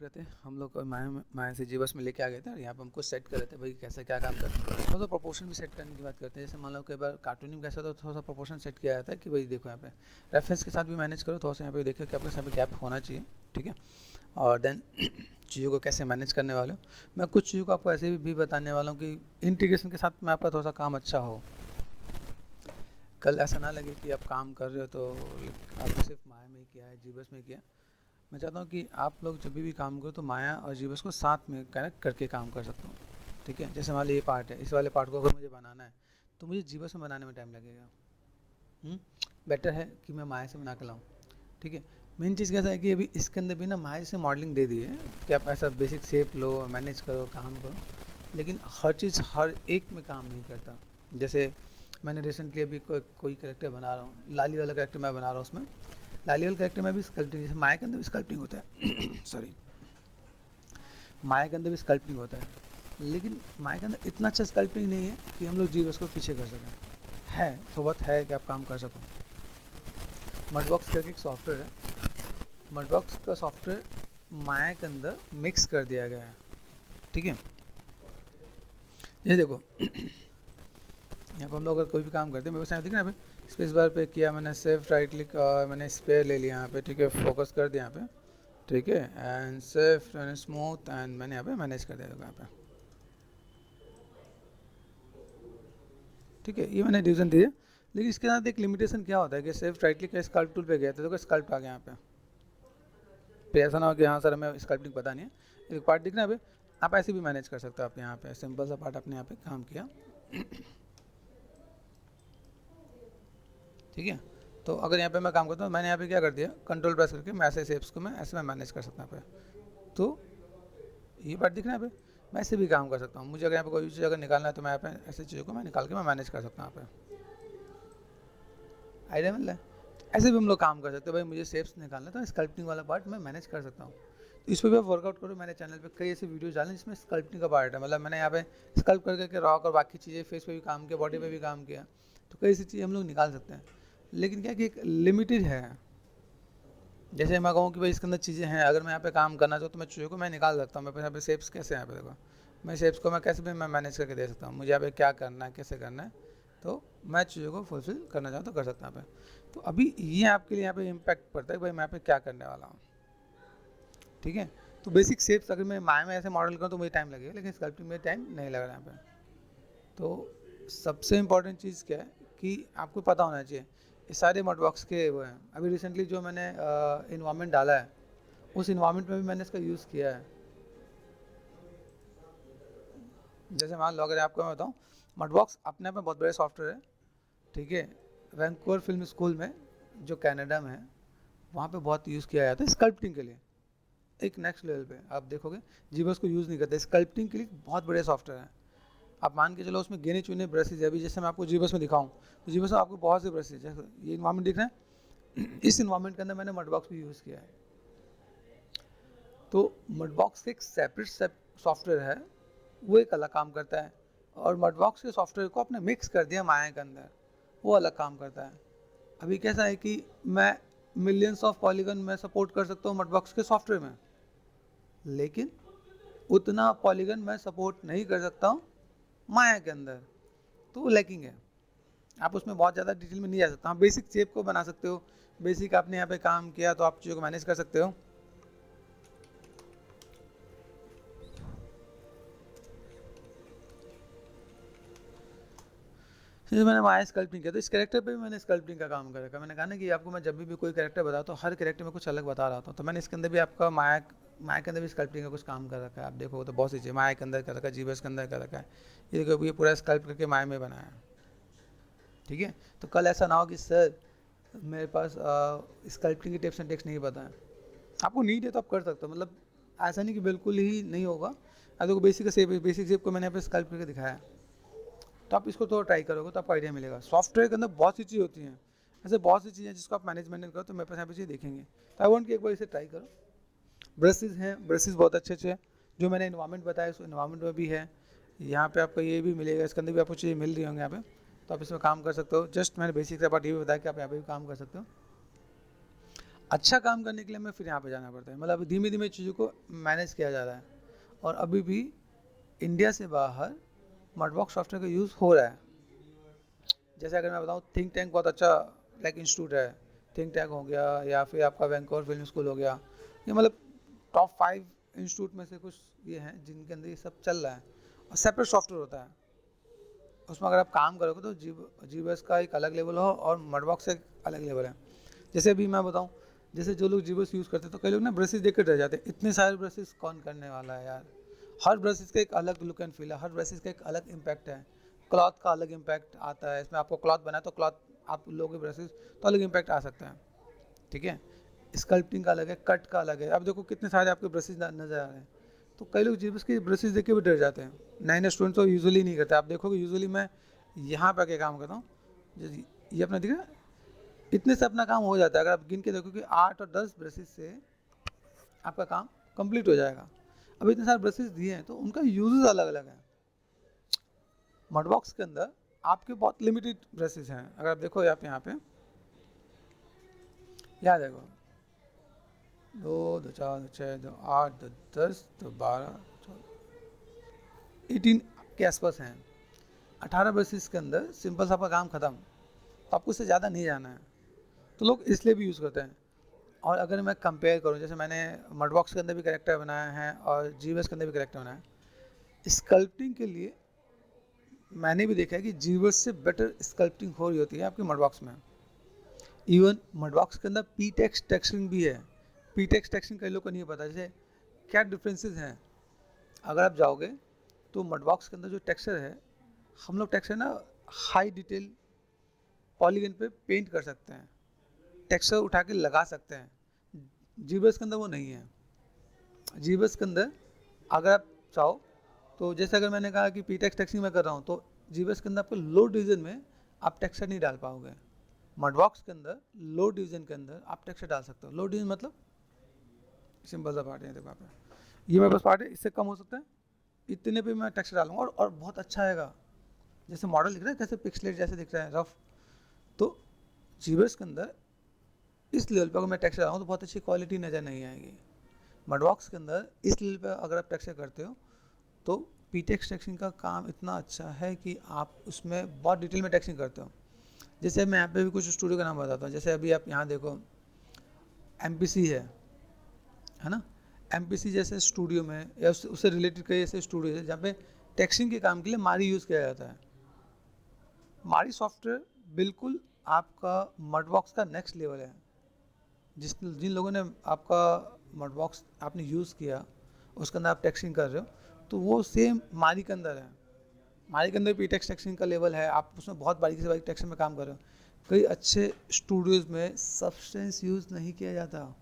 करते हैं हम लोग माया से जीवस में लेके आ गए थे और यहाँ पे हमको सेट कर रहे थे भाई कैसे क्या काम करते हैं। थोड़ा सा प्रोपोर्शन भी सेट करने की बात करते हैं। जैसे मान लो कई बार कार्टूनिंग कैसा तो थोड़ा सा प्रोपोर्शन सेट किया जाता है कि भाई देखो यहाँ पे रेफरेंस के साथ भी मैनेज करो, थोड़ा सा यहाँ पे देखो कि आपके यहाँ पे गैप होना चाहिए, ठीक है। और देन चीज़ों को कैसे मैनेज करने वाले हो, मैं कुछ चीज़ों को आपको ऐसे भी बताने वाला हूँ कि इंटीग्रेशन के साथ में आपका थोड़ा सा काम अच्छा हो। कल ऐसा ना लगे कि आप काम कर रहे हो तो आपने सिर्फ माया में ही किया है, जीवस में किया। मैं चाहता हूँ कि आप लोग जब भी काम करो तो माया और जीवस को साथ में कनेक्ट करके काम कर सकते हो, ठीक है। जैसे मान लो ये पार्ट है, इस वाले पार्ट को अगर मुझे बनाना है तो मुझे जीवस में बनाने में टाइम लगेगा। बेटर है कि मैं माया से बना के लाऊँ, ठीक है। मेन चीज़ कैसा है कि अभी इसके अंदर भी ना माया से मॉडलिंग दे दी है कि आप ऐसा बेसिक शेप लो, मैनेज करो, काम करो, लेकिन हर चीज़ हर एक में काम नहीं करता। जैसे मैंने रिसेंटली अभी कोई करेक्टर बना रहा हूँ, लाली वाला करेक्टर मैं बना रहा हूँ, उसमें लाली वाला करेक्टर में भी स्कल्पटिंग, जैसे माया के अंदर भी स्कल्पटिंग होता है सॉरी, माया के अंदर भी स्कल्पटिंग होता है, लेकिन माया के अंदर इतना अच्छा स्कल्पटिंग नहीं है कि हम लोग जीवस को पीछे कर सकें। है तो बहुत है कि आप काम कर सको। मडबॉक्स करके एक सॉफ्टवेयर है, मडबॉक्स का सॉफ्टवेयर माया के अंदर मिक्स कर दिया गया है, ठीक है। ये देखो यहाँ पर हम लोग अगर कोई भी काम करते हैं, मेरे को दिख रहा है यहाँ पे स्पेस बार पे किया मैंने, सेफ राइट क्लिक और मैंने स्पेयर ले लिया यहाँ पे, ठीक है, फोकस कर दिया यहाँ पे, ठीक है, and safe and smooth and मैंने यहाँ पे मैनेज कर दिया यहाँ पे, ठीक है। ये मैंने डिवीजन दिया, लेकिन इसके साथ एक लिमिटेशन क्या होता है कि safe right click scalp tool पे गया था तो स्कल्प आ गया यहाँ पे, फिर ऐसा ना हो कि हाँ सर हमें स्कल्पटिंग पता नहीं है। एक पार्ट दिख रहा है अभी, आप ऐसे भी मैनेज कर सकते हो। आप यहाँ पे सिंपल सा पार्ट आपने यहाँ पे काम किया, ठीक है। तो अगर यहाँ पे मैं काम करता हूँ, मैंने यहाँ पे क्या कर दिया, कंट्रोल प्रेस करके मैं ऐसे शेप्स को मैं ऐसे मैं मैनेज कर सकता हूँ यहाँ पे। तो ये पार्ट दिख रहा है यहाँ पे, मैं ऐसे भी काम कर सकता हूँ। मुझे अगर यहाँ पे कोई चीज़ अगर निकालना है तो मैं यहाँ पे ऐसी चीज़ों को मैं निकाल के मैं मैनेज कर सकता हूँ यहाँ पे। आइडिया मिल रहा है? ऐसे भी हम लोग काम कर सकते हैं। भाई मुझे शेप्स निकालना है तो स्कल्पटिंग वाला पार्ट मैं मैनेज कर सकता हूँ। तो इस पर भी आप वर्कआउट करो। मैंने चैनल पे कई ऐसे वीडियोस डाले जिसमें स्कल्पटिंग का पार्ट है, मतलब मैंने यहाँ पे स्कल्प करके रॉक और बाकी चीज़ें फेस पे भी काम किया, बॉडी पे भी काम किया। तो कई ऐसी चीज़ें हम लोग निकाल सकते हैं, लेकिन क्या कि एक लिमिटेड है। जैसे मैं कहूँ कि भाई इसके अंदर चीज़ें हैं, अगर मैं यहाँ पे काम करना चाहूँ तो मैं चीज़ों को मैं निकाल सकता हूँ। मैं यहाँ पे शेप्स कैसे यहाँ पे देखो, मैं शेप्स को मैं कैसे भी मैं मैनेज करके दे सकता हूँ। मुझे यहाँ पे क्या करना है, कैसे करना है, तो मैं चीज़ों को फुलफिल करना चाहूँ तो कर सकता हूँ यहाँ पे। तो अभी ये आपके लिए यहाँ पे इम्पैक्ट पड़ता है कि भाई मैं यहाँ पे क्या करने वाला हूँ, ठीक है। तो बेसिक शेप्स अगर मैं माया में ऐसे मॉडल करूँ तो मुझे टाइम लगेगा, लेकिन स्कल्पटिंग में टाइम नहीं लग रहा है यहाँ पे। तो सबसे इम्पॉर्टेंट चीज़ क्या है कि आपको पता होना चाहिए ये सारे मडबॉक्स के वो हैं। अभी रिसेंटली जो मैंने इन्वायरमेंट डाला है, उस इन्वायरमेंट में भी मैंने इसका यूज़ किया है। जैसे मान लो अगर आपको मैं बताऊँ, मडबॉक्स अपने आप में बहुत बड़े सॉफ्टवेयर है, ठीक है। वैंकूवर फिल्म स्कूल में जो कनाडा में है, वहाँ पे बहुत यूज़ किया जाता है स्कल्पटिंग के लिए। एक नेक्स्ट लेवल पे आप देखोगे जीवस को यूज़ नहीं करते, स्कल्पटिंग के लिए बहुत बड़े सॉफ्टवेयर हैं। आप मान के चलो उसमें गिने चुने ब्रशेज है। अभी जैसे मैं आपको जीवस में दिखाऊँ तो जीवस में आपको बहुत से ब्रशेज है। ये इन्वायरमेंट दिख रहा है, इस इन्वायरमेंट के अंदर मैंने मडबॉक्स भी यूज़ किया है। तो मडबॉक्स एक सेपरेट सॉफ्टवेयर है, वो एक अलग काम करता है, और मडबॉक्स के सॉफ्टवेयर को आपने मिक्स कर दिया माया के अंदर, वो अलग काम करता है। अभी कैसा है कि मैं मिलियंस ऑफ पॉलीगन में सपोर्ट कर सकता हूँ मडबॉक्स के सॉफ्टवेयर में, लेकिन उतना पॉलीगन मैं सपोर्ट नहीं कर सकता हूँ माया के अंदर, तो वो लैकिंग है। आप उसमें बहुत ज़्यादा डिटेल में नहीं जा सकता। हाँ, बेसिक शेप को बना सकते हो, बेसिक आपने यहाँ पे काम किया तो आप चीज़ों को मैनेज कर सकते हो। जैसे मैंने माया स्कल्पटिंग किया तो इस कैरेक्टर पे भी मैंने स्कल्पटिंग का काम कर रखा है। मैंने कहा ना कि आपको मैं जब भी कोई कैरेक्टर बताता हूँ, हर कैरेक्टर में कुछ अलग बता रहा था, तो मैंने इसके अंदर भी आपका माया के अंदर भी स्कल्पटिंग का कुछ काम कर रखा है। आप देखो तो बहुत सी चीज़ माया के अंदर कर रखा है, जीवस के अंदर कर रखा है। ये देखो ये पूरा स्कल्प करके माया में बनाया है, ठीक है। तो कल ऐसा ना हो कि सर मेरे पास स्कल्पटिंग की टिप्स एंड ट्रिक्स नहीं पता है। आपको नीड है तो आप कर सकते हो, मतलब ऐसा नहीं कि बिल्कुल ही नहीं होगा। अब देखो बेसिक शेप को मैंने यहाँ पे स्कल्प करके दिखाया है, तो आप इसको थोड़ा ट्राई करोगे तो आपको आइडिया मिलेगा। सॉफ्टवेयर के अंदर बहुत सी चीज़ होती हैं, ऐसे बहुत सी चीज़ें जिसको आप मैनेजमेंट करो, तो मेरे पास यहाँ पे चीज़ देखेंगे। तो आई वॉन्ट कि एक बार इसे ट्राई करो। ब्रशेज़ हैं, ब्रशेज़ बहुत अच्छे अच्छे हैं, जो मैंने इन्वायरमेंट बताया उस इन्वायरमेंट में भी है। यहाँ पे आपको ये भी मिलेगा, इसके अंदर भी आपको चीज़ें मिल रही होंगी यहाँ पे, तो आप इसमें काम कर सकते हो। जस्ट मैंने बेसिक सा पार्ट ये भी बताया कि आप यहाँ पे भी काम कर सकते हो। अच्छा काम करने के लिए हमें फिर यहाँ पे जाना पड़ता है। मतलब धीमे धीमे चीज़ों को मैनेज किया जा रहा है, और अभी भी इंडिया से बाहर मडबॉक्स सॉफ्टवेयर का यूज़ हो रहा है। जैसे अगर मैं बताऊँ, थिंक टैंक बहुत अच्छा लाइक इंस्टीट्यूट है, थिंक टैंक हो गया, या फिर आपका वैंकूवर फिल्म स्कूल हो गया, ये मतलब टॉप 5 इंस्टीट्यूट में से कुछ ये हैं जिनके अंदर ये सब चल रहा है। और सेपरेट सॉफ्टवेयर होता है, उसमें अगर आप काम करोगे तो जीबस का एक अलग लेवल हो और मडबॉक्स का एक अलग लेवल है। जैसे अभी मैं बताऊँ, जैसे जो लोग जीबस यूज़ करते हैं तो कई लोग ना ब्रशेज देख कर रह जाते हैं, इतने सारे ब्रशेज कौन करने वाला है यार। हर ब्रशेज का एक अलग लुक एंड फील है, हर ब्रशेज का एक अलग इम्पैक्ट है, क्लॉथ का अलग इम्पैक्ट आता है। इसमें आपको क्लॉथ बनाए तो क्लॉथ आप लोगे ब्रशेज तो अलग इम्पैक्ट आ सकता है, ठीक है। स्कल्पटिंग का अलग है, कट का अलग है। अब देखो कितने सारे आपके ब्रशेज नजर आ रहे हैं, तो कई लोग जीबस के ब्रशेज देख के भी डर जाते हैं। नए नए स्टूडेंट्स तो यूजुअली नहीं करते। आप देखोगे यूजुअली मैं यहाँ पे आके काम करता हूँ, ये अपना दिखा, इतने से अपना काम हो जाता है। अगर आप गिन के देखो कि 8 और 10 ब्रशेज से आपका काम कंप्लीट हो जाएगा। अब इतने सारे ब्रशेज दिए हैं तो उनका यूजेस अलग अलग है। मडबॉक्स के अंदर आपके बहुत लिमिटेड ब्रशेज हैं। अगर आप देखो यहाँ पे याद देखो, 2 2 4 2 6 2 8 2 10 2 12 18 के आसपास हैं। 18 ब्रशेज के अंदर सिंपल सा आपका काम खत्म, तो आपको इससे ज़्यादा नहीं जाना है, तो लोग इसलिए भी यूज़ करते हैं। और अगर मैं कंपेयर करूँ, जैसे मैंने मडबॉक्स के अंदर भी कैरेक्टर बनाया है और जीबस के अंदर भी कैरेक्टर बनाया है, स्कल्पटिंग के लिए मैंने भी देखा है कि जीबस से बेटर स्कल्पटिंग हो रही होती है आपकी मडबॉक्स में। इवन मडबॉक्स के अंदर पी टेक्स्ट टेक्सचरिंग भी है। पी टेक्स्ट टेक्सचरिंग कई लोग को नहीं पता, जैसे क्या डिफरेंसेस हैं। अगर आप जाओगे तो मडबॉक्स के अंदर जो टेक्सचर है, हम लोग टेक्सचर ना हाई डिटेल पॉलीगन पे पेंट कर सकते हैं, टेक्सचर उठा के लगा सकते हैं। जीबस के अंदर वो नहीं है। जीबस के अंदर अगर आप चाहो तो, जैसे अगर मैंने कहा कि पी टेक्स्ट टेक्सचरिंग में कर रहा हूँ, तो जीबस के अंदर आपको लो डिवीजन में आप टेक्सचर नहीं डाल पाओगे। मडबॉक्स के अंदर लो डिवीजन के अंदर आप टेक्सचर डाल सकते हो। लो डिवीजन मतलब सिंपल सा पार्ट है, देखो आप ये मेरे पास पार्ट है, इससे कम हो सकता है, इतने पे मैं टेक्सचर डालूंगा और बहुत अच्छा आएगा। जैसे मॉडल दिख रहा है कैसे पिक्सलेट जैसे दिख रहा है रफ, तो जीबस के अंदर इस लेवल पर अगर मैं टेक्सचर डालूँ तो बहुत अच्छी क्वालिटी नज़र नहीं आएगी। मडबॉक्स के अंदर इस लेवल पर अगर आप टेक्सचर करते हो तो पी टेक्स्ट टेक्सचरिंग का काम इतना अच्छा है कि आप उसमें बहुत डिटेल में टेक्सचरिंग करते हो। जैसे मैं यहाँ पे भी कुछ स्टूडियो का नाम बताता हूँ। जैसे अभी आप यहाँ देखो MPC है ना, MPC जैसे स्टूडियो में या उससे रिलेटेड कई ऐसे स्टूडियो है जहाँ पे टेक्सचरिंग के काम के लिए मारी यूज़ किया जाता है। मारी सॉफ्टवेयर बिल्कुल आपका मडबॉक्स का नेक्स्ट लेवल है। जिन लोगों ने आपका मडबॉक्स आपने यूज़ किया, उसके अंदर आप टेक्सचरिंग कर रहे हो, तो वो सेम मारी के अंदर है। मारी के अंदर भी टेक्स्ट टेक्सचरिंग का लेवल है, आप उसमें बहुत बारीकी से बारीक टेक्सचर में काम कर रहे हो। कई अच्छे स्टूडियोज़ में सब्सटेंस यूज़ नहीं किया जाता,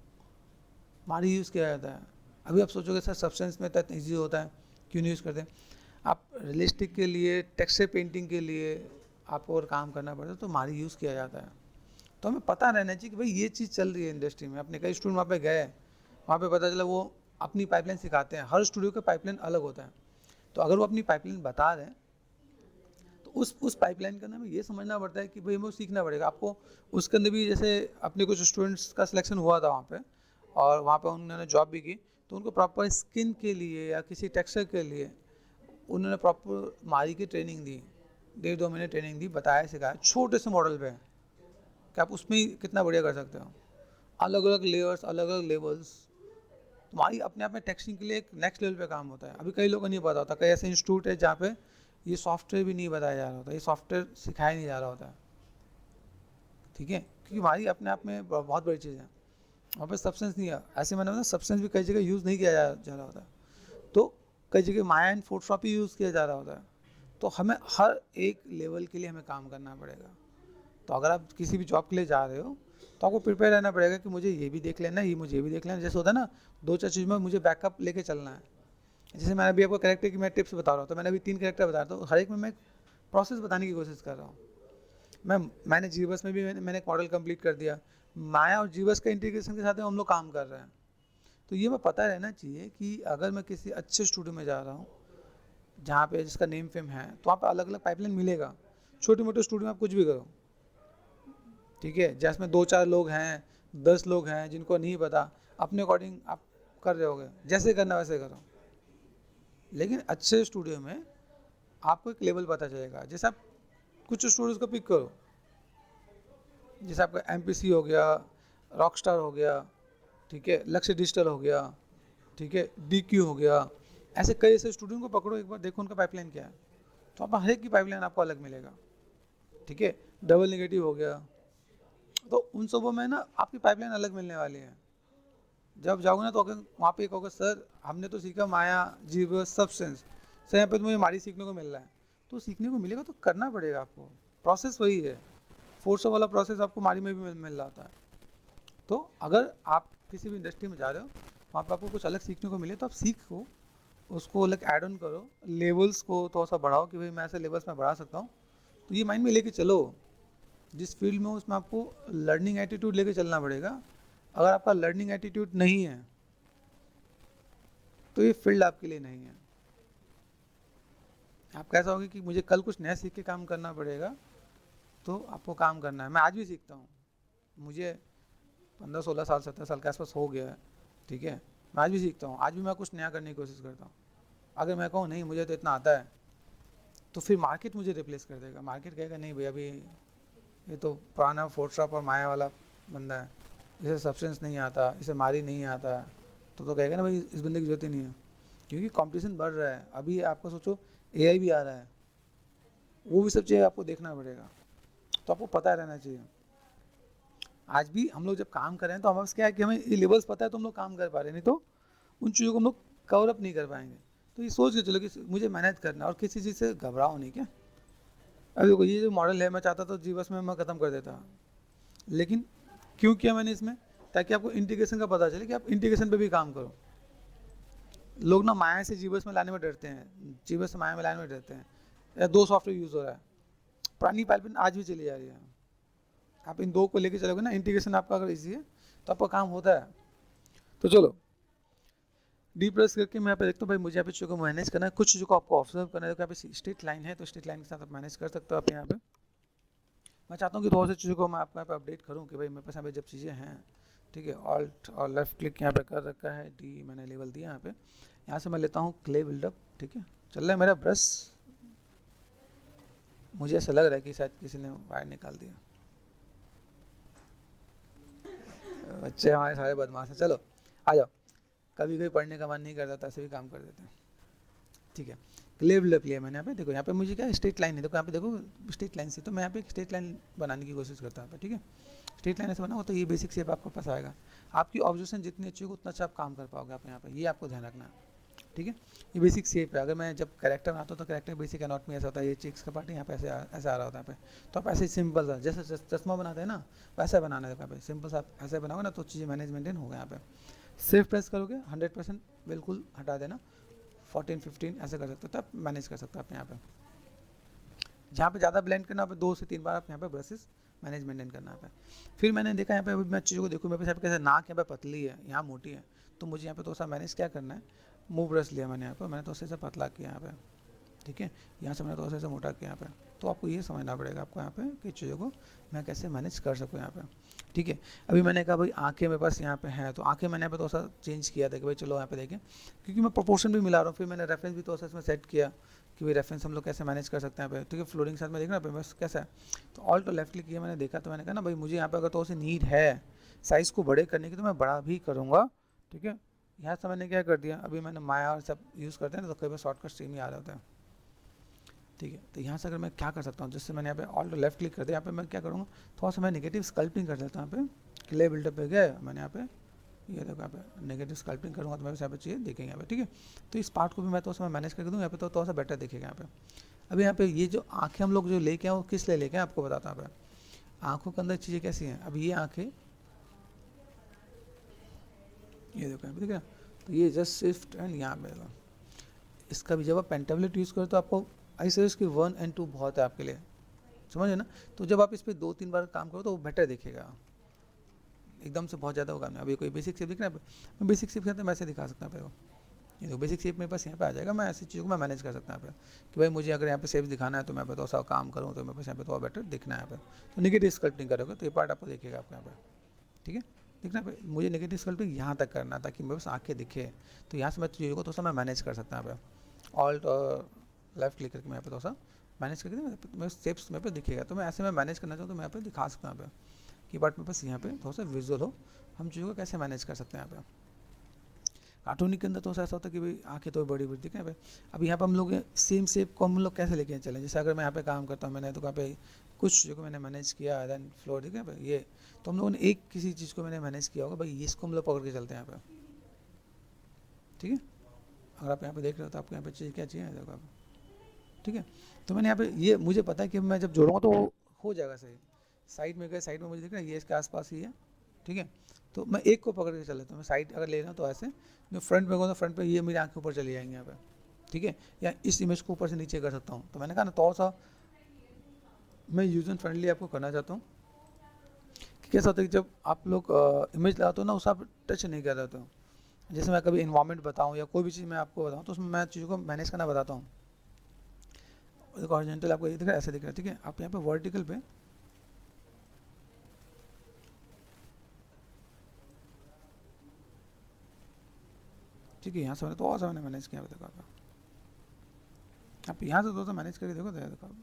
मारी यूज़ किया जाता है। अभी आप सोचोगे सर सब्सटेंस में इतना ईजी होता है, क्यों नहीं यूज़ करते। आप रियलिस्टिक के लिए, टेक्सचर पेंटिंग के लिए आपको और काम करना पड़ता है तो मारी यूज़ किया जाता है। तो हमें पता रहना चाहिए कि भाई ये चीज़ चल रही है इंडस्ट्री में। अपने कई स्टूडेंट वहाँ पे गए, वहाँ पे पता चला वो अपनी पाइपलाइन सिखाते हैं। हर स्टूडियो का पाइपलाइन अलग होता है, तो अगर वो अपनी पाइपलाइन बता रहे हैं तो उस पाइपलाइन के अंदर हमें ये समझना पड़ता है कि भाई हमें सीखना पड़ेगा आपको। उसके अंदर भी जैसे अपने कुछ स्टूडेंट्स का सिलेक्शन हुआ था वहाँ पे, और वहाँ पे उन्होंने जॉब भी की, तो उनको प्रॉपर स्किन के लिए या किसी टेक्सचर के लिए उन्होंने प्रॉपर मारी की ट्रेनिंग दी, 1.5-2 महीने ट्रेनिंग दी, बताया सिखाया छोटे से मॉडल पे कि आप उसमें ही कितना बढ़िया कर सकते हो। अलग अलग लेयर्स, अलग अलग लेवल्स, तुम्हारी अपने आप में टेक्सटिंग के लिए एक नेक्स्ट लेवल पे काम होता है। अभी कई लोगों को नहीं पता होता, कई ऐसे इंस्टीट्यूट है जहाँ पे ये सॉफ्टवेयर भी नहीं बताया जा रहा होता, ये सॉफ्टवेयर सिखाया नहीं जा रहा होता है, ठीक है, क्योंकि हमारी अपने आप में बहुत बड़ी चीज़ है। वहाँ पे सब्सटेंस नहीं है, ऐसे मैंने बताया सब्सटेंस भी कई जगह यूज़ नहीं किया जा रहा होता है, तो कई जगह माया एंड फोटोशॉप ही यूज़ किया जा रहा होता है। तो हमें हर एक लेवल के लिए हमें काम करना पड़ेगा। तो अगर आप किसी भी जॉब के लिए जा रहे हो तो आपको प्रिपेयर रहना पड़ेगा कि मुझे ये भी देख लेना है, ये मुझे ये भी देख लेना है। जैसे होता है ना, 2-4 चीज़ में मुझे बैकअप लेके चलना है। जैसे मैंने अभी आपको कैरेक्टर की मैं टिप्स बता रहा हूँ, तो मैंने अभी 3 कैरेक्टर बताया, तो हर एक में मैं प्रोसेस बताने की कोशिश कर रहा हूँ। मैंने जीबस में भी मैंने एक मॉडल कंप्लीट कर दिया, माया और जीबस का इंटीग्रेशन के साथ हम लोग काम कर रहे हैं। तो ये मैं पता रहना चाहिए कि अगर मैं किसी अच्छे स्टूडियो में जा रहा हूँ जहाँ पे जिसका नेम फेम है, तो वहाँ पे अलग अलग पाइपलाइन मिलेगा। छोटे मोटे स्टूडियो में आप कुछ भी करो, ठीक है, जिसमें 2-4 लोग हैं, 10 लोग हैं जिनको नहीं पता, अपने अकॉर्डिंग आप कर रहे होगे, जैसे करना वैसे करो। लेकिन अच्छे स्टूडियो में आपको एक लेवल पता चलेगा। जैसे आप कुछ स्टूडियोज को पिक करो, जैसे आपका MPC हो गया, रॉकस्टार हो गया, ठीक है, लक्ष्य डिजिटल हो गया, ठीक है, DQ हो गया, ऐसे कई ऐसे स्टूडियो को पकड़ो, एक बार देखो उनका पाइपलाइन क्या है, तो आप हर एक की पाइपलाइन आपको अलग मिलेगा, ठीक है। डबल नेगेटिव हो गया, तो उन सबों में ना आपकी पाइपलाइन अलग मिलने वाली है। जब जाओगे ना तो वहाँ पे कहोगे सर हमने तो सीखा माया, जीव, सब्सटेंस, सर यहाँ पे तो मुझे मारी सीखने को मिल रहा है। तो सीखने को मिलेगा तो करना पड़ेगा आपको, प्रोसेस वही है, फोर्स वाला प्रोसेस आपको मारी में भी मिल रहा होता है। तो अगर आप किसी भी इंडस्ट्री में जा रहे हो, वहाँ पर आपको कुछ अलग सीखने को मिले तो आप सीखो, उसको अलग ऐड ऑन करो, लेवल्स को थोड़ा सा बढ़ाओ कि भाई मैं ऐसे लेवल्स में बढ़ा सकता हूँ। तो ये माइंड में लेके चलो, जिस फील्ड में हो उसमें आपको लर्निंग एटीट्यूड लेके चलना पड़ेगा। अगर आपका लर्निंग एटीट्यूड नहीं है तो ये फील्ड आपके लिए नहीं है। आप कैसा होगा कि मुझे कल कुछ नया सीख के काम करना पड़ेगा, तो आपको काम करना है। मैं आज भी सीखता हूँ, मुझे 15-16 साल 17 साल के आसपास हो गया है, ठीक है। मैं आज भी सीखता हूँ, आज भी मैं कुछ नया करने की कोशिश करता हूँ। अगर मैं कहूँ नहीं मुझे तो इतना आता है, तो फिर मार्केट मुझे रिप्लेस कर देगा। मार्केट कहेगा नहीं भैया अभी ये तो पुराना फोटोशॉप और माया वाला बंदा है, इसे सब्सटेंस नहीं आता, इसे मारी नहीं आता, तो कहेगा ना भाई इस बंदे की जरूरत ही नहीं है। क्योंकि कंपटीशन बढ़ रहा है। अभी आपको सोचो AI भी आ रहा है, वो भी सब चीज़ें आपको देखना पड़ेगा, तो आपको पता रहना चाहिए। आज भी हम लोग जब काम कर रहे हैं तो हमारे पास क्या है कि हमें ये लेवल्स पता है तो हम लोग काम कर पा रहे हैं, नहीं तो उन चीज़ों को हम लोग कवर अप नहीं कर पाएंगे। तो ये सोच के चलो कि मुझे मैनेज करना है और किसी चीज़ से घबराओ नहीं। क्या अभी देखो ये जो मॉडल है, मैं चाहता था जीवस में मैं ख़त्म कर देता, लेकिन क्यों किया मैंने इसमें, ताकि आपको इंटीग्रेशन का पता चले कि आप इंटीग्रेशन पे भी काम करो। लोग ना माया से जीवस में लाने में डरते हैं, जीवस से माया में लाने में डरते हैं, या 2 सॉफ्टवेयर यूज़ हो रहा है, पुरानी पाइपलाइन आज भी चली जा रही है। आप इन 2 को लेके चलोगे ना, इंटीग्रेशन आपका अगर इजी है तो आपका काम होता है। तो चलो डीप प्रेस करके मैं यहाँ पे देखता हूँ भाई मुझे यहाँ पे चीज़ों को मैनेज करना है, कुछ चीज़ों को आपको ऑब्जर्व करना है। यहाँ पे स्ट्रेट लाइन है तो स्ट्रेट लाइन के साथ आप मैनेज कर सकते हो। आप यहाँ पे मैं चाहता हूँ कि थोड़ा सी चीज़ों को मैं आपको यहाँ पे अपडेट करूँ कि भाई मेरे पास यहाँ पे जब चीज़ें हैं, ठीक है, ऑल्ट और लेफ्ट क्लिक यहाँ पे कर रखा है, डी मैंने लेवल दिया यहाँ से मैं लेता हूँ क्ले बिल्डअप, ठीक है। चल रहा है मेरा ब्रश, मुझे ऐसा लग रहा है कि शायद किसी ने वायर निकाल दिया। बच्चे हमारे सारे बदमाश हैं। चलो आ जाओ, कभी कभी पढ़ने का मन नहीं करता तो ऐसे भी काम कर देते हैं, ठीक है। क्ले बिल्डअप लिया मैंने यहाँ पे। देखो यहाँ पे मुझे क्या स्ट्रेट लाइन है, देखो यहाँ पे देखो स्ट्रेट लाइन से, तो मैं यहाँ पे एक स्ट्रेट लाइन बनाने की कोशिश करता हूँ, ठीक है। स्ट्रेट लाइन ऐसे बनाओ तो ये बेसिक शेप आपको पास आएगा। आपकी ऑब्जर्वेशन जितनी अच्छी होगी उतना अच्छा आप काम कर पाओगे आप यहाँ पे, ये आपको ध्यान रखना है, ठीक है। ये बेसिक शेप है। अगर मैं जब कैरेक्टर बनाता हूँ तो कैरेक्टर बेसिक एनाटॉमी ऐसा होता है, ये चेक्स का पार्ट यहाँ पे ऐसे आ रहा होता है यहाँ पे, तो आप ऐसे सिंपल सा जैसे चश्मा बनाते हैं ना वैसा बनाना है यहाँ पे, सिंपल सा आप ऐसे बनाओगे ना तो चीज़ें मैनेज मेंटेन होगा। यहाँ पे सेफ प्रेस करोगे 100% बिल्कुल हटा देना, 14-15 ऐसे कर सकते हो, तो आप मैनेज कर सकते हो आप यहाँ पे। जहाँ पे ज़्यादा ब्लेंड करना है 2 से 3 बार आप यहाँ पे ब्रशेस मैनेज मेंटेन करना है। फिर मैंने देखा यहाँ पे, अभी मैं चीज़ों को देखूँ मेरे पास कैसे नाक यहाँ पे पतली है, यहाँ मोटी है, तो मुझे यहाँ पे तो सा मैनेज क्या करना है, मूव ब्रश लिया मैंने यहाँ पे, मैंने तो उससे पतला किया यहाँ पे, ठीक है। यहाँ से मैंने तो उससे मोटा किया यहाँ पे। तो आपको ये समझना पड़ेगा आपको यहाँ पे कि चीज़ों को मैं कैसे मैनेज कर सकूँ यहाँ पे, ठीक है। अभी मैंने कहा भाई आंखें मेरे पास यहाँ पे हैं, तो आंखें मैंने यहाँ पे तो सा चेंज किया था कि भाई चलो यहाँ पे देखें, क्योंकि मैं प्रोपोर्शन भी मिला रहा हूँ। फिर मैंने रेफरेंस भी तो इसमें सेट किया कि भाई रेफरेंस हम लोग कैसे मैनेज कर सकते हैं यहाँ पे, ठीक है। फ्लोरिंग साथ में देखना पे बस कैसा है, तो ऑल टू लेफ्ट क्लिक किया मैंने, देखा तो मैंने कहा ना भाई मुझे यहाँ पे अगर तो उसे नीड है साइज़ को बड़े करने की तो मैं बड़ा भी करूँगा, ठीक है। यहाँ से मैंने क्या कर दिया, अभी मैंने माया और सब यूज़ करते हैं तो कई बार शॉर्टकट स्ट्रीम ही आ रहा होता है, ठीक है। तो यहाँ से अगर मैं क्या कर सकता हूँ, जिससे मैंने यहाँ पे ऑल टू लेफ्ट क्लिक कर दिया, यहाँ पे मैं क्या करूँगा थोड़ा सा मैं नेगेटिव स्कल्पटिंग कर लेता हूँ। यहाँ पे क्ले बिल्डअप पे गए मैंने, यहाँ पे ये देखो यहाँ पे नेगेटिव स्कल्पटिंग करूँगा तो मेरे यहाँ पे चीज़ें दिखेंगे यहाँ पे, ठीक है। तो इस पार्ट को भी मैं तो उसमें मैनेज करके दूँ यहाँ पे, तो थोड़ा सा बेटर दिखेगा यहाँ पे। अभी यहाँ पे ये जो आँखें हम लोग जो लेके आए वो किस लिए लेके आए आपको बताता हूँ। यहाँ पे आँखों के अंदर चीज़ें कैसी हैं, अब ये आँखें ये देखो यहाँ पे, ठीक है। तो ये जस्ट शिफ्ट एंड यहाँ पे देखो, इसका भी जब आप पेन टेबलेट यूज़ करो तो आपको ऐसे इसकी 1 और 2 बहुत है आपके लिए, समझे ना। तो जब आप इस पर 2-3 बार काम करो तो वो बेटर दिखेगा, एकदम से बहुत ज़्यादा होगा नहीं। अभी कोई बेसिक शेप दिख रहा है, मैं बेसिक शेप करते मैं ऐसे दिखा सकता हूँ आपको, ये देखो बेसिक शेप मेरे पास यहाँ पे आ जाएगा। मैं ऐसी चीज़ों को मैं मैनेज कर सकता हूँ यहाँ पे कि भाई मुझे अगर यहाँ पे शेप दिखाना है तो मैं तो सा काम करूँ तो मेरे पास यहाँ पे थोड़ा बेटर दिखना है यहाँ पे, तो निगेटिव स्कल्पटिंग करोगे तो ये पार्ट आपको दिखेगा आपको यहाँ पे, ठीक है। देखना पे मुझे नेगेटिव स्कल्पटिंग यहाँ तक करना ताकि मेरे बस आँखें दिखे, तो यहाँ से मैं चीज़ों को थोड़ा सा मैं मैनेज कर सकता हूँ यहाँ पे ऑल्ट और लेफ्ट क्लिक करके मैं यहाँ पे थोड़ा सा मैनेज करके मेरे स्टेप्स मेरे पे दिखेगा, तो मैं ऐसे मैं मैनेज करना चाहूँ तो मैं यहाँ पे दिखा सकता हूँ यहाँ पे कि बट मेरे पास यहाँ पे थोड़ा सा विजुअल हो, हम चीज़ों को कैसे मैनेज कर सकते हैं यहाँ पे। कार्टूनिक के अंदर तो ऐसा होता है कि भाई आंखें तो बड़ी बड़ी दिखे भाई। अब यहाँ पे हम लोग सेम शेप को हम लोग कैसे लेके चलें, जैसे अगर मैं यहाँ पे काम करता हूँ, मैंने तो यहाँ पे कुछ चीज़ों को मैंने मैनेज किया, देन फ्लोर दिखे भाई ये, तो हम लोगों ने एक किसी चीज़ को मैंने मैनेज किया होगा भाई, इसको हम लोग पकड़ के चलते हैं यहाँ पे, ठीक है। अगर आप यहाँ पे देख रहे हो तो आपको यहाँ पे चीज़ क्या चाहिए देखो आप, ठीक है। तो मैंने यहाँ पे ये मुझे पता है कि मैं जब जोड़ूंगा तो हो जाएगा सही। साइड में गए, साइड में मुझे दिख रहा है ये इसके आसपास ही है, ठीक है। तो मैं एक को पकड़ के चल लेता हूँ, मैं साइड अगर ले रहा हूँ तो ऐसे, मैं फ्रंट में गूँ तो फ्रंट पे ये मेरी आँख के ऊपर चली जाएंगे यहाँ पे, ठीक है। या इस इमेज को ऊपर से नीचे कर सकता हूँ, तो मैंने कहा ना थोड़ा सा मैं यूजर फ्रेंडली आपको करना चाहता हूँ कि कैसा होता है कि जब आप लोग इमेज लगाते हो ना, उस आप टच नहीं कर रहे हो। जैसे मैं कभी इन्वायरमेंट बताऊँ या कोई भी चीज़ मैं आपको बताऊँ तो उसमें मैं चीज़ों को मैनेज करना बताता हूँ। देखो हॉरिजॉन्टल आपको ये दिख रहा है, ऐसे दिख रहा है, ठीक है। आप यहाँ पे वर्टिकल पे ठीक है, यहाँ से मैंने थोड़ा सा मैंने मैनेज किया, देखो आप यहाँ से थोड़ा सा मैनेज करके देखो, देखो आप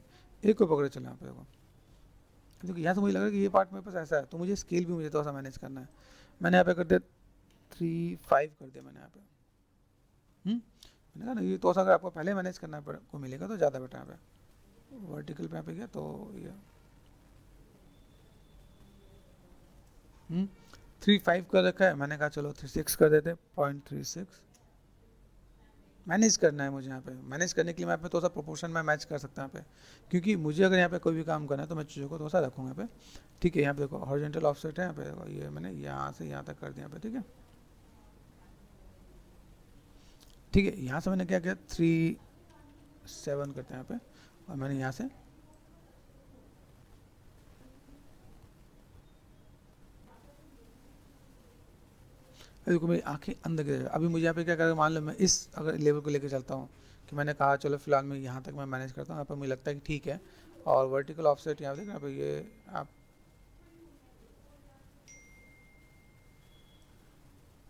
एक को पकड़े चले यहाँ पे देखो, क्योंकि यहाँ से मुझे लग रहा है कि ये पार्ट मेरे पास ऐसा है, तो मुझे स्केल भी मुझे थोड़ा सा मैनेज करना है। मैंने यहाँ पे कर दिया 3 5 कर दिया मैंने यहाँ पे, मैंने कहा ना ये थोड़ा सा अगर आपको पहले मैनेज करना को मिलेगा तो ज़्यादा बेटर। यहाँ पे वर्टिकल पे यहाँ पे गया तो ये 3 5 कर रखा है, मैंने कहा चलो 3 6 कर देते, 0.36 मैनेज करना है मुझे। यहाँ पे मैनेज करने के लिए मैं यहाँ पे थोड़ा सा प्रोपोर्शन में मैच कर सकता हूँ यहाँ पे, क्योंकि मुझे अगर यहाँ पे कोई भी काम करना है तो मैं चीज़ों को थोड़ा सा रखूँगा यहाँ पे, ठीक है। यहाँ पे देखो हॉरिजॉन्टल ऑफसेट है, यहाँ पे देखो ये मैंने यहाँ से यहाँ तक कर दिया यहाँ पे, ठीक है, ठीक है। यहाँ से मैंने क्या किया 3 7 करते हैं यहाँ पे, और मैंने यहाँ से देखो मेरी आंखें अंदर की तरफ। अभी मुझे यहाँ पे क्या करेगा, मान लो मैं इस अगर लेवल को लेकर चलता हूँ कि मैंने कहा चलो फिलहाल मैं यहाँ तक मैं मैनेज करता हूँ, यहाँ पर मुझे लगता है कि ठीक है। और वर्टिकल ऑफसेट यहाँ देखना पे ये आप